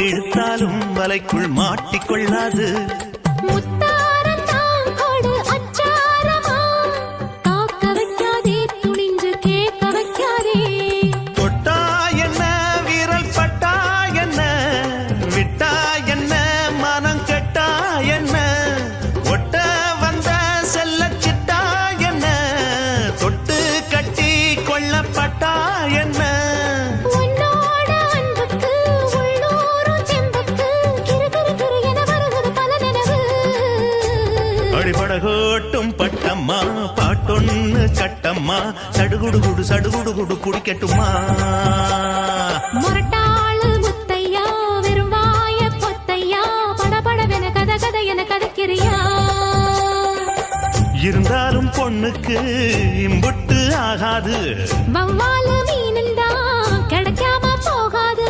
இழுத்தாலும் வலைக்குள் மாட்டிக்கொள்ளாது. படகோட்டும் பட்டம்மா பாட்டொன்னு கட்டம்மா சடுகுடுகுடு சடுகுடுகுடு குடிக்கட்டுமா. முரட்டாளு முத்தையா வெறுவாய பொத்தையா படபடவென கத கதை என கதைக்கிறியா. இருந்தாலும் பொண்ணுக்கு இம்புட்டு ஆகாது. வவ்வாலு மீனுந்தா கிடைக்காம போகாது.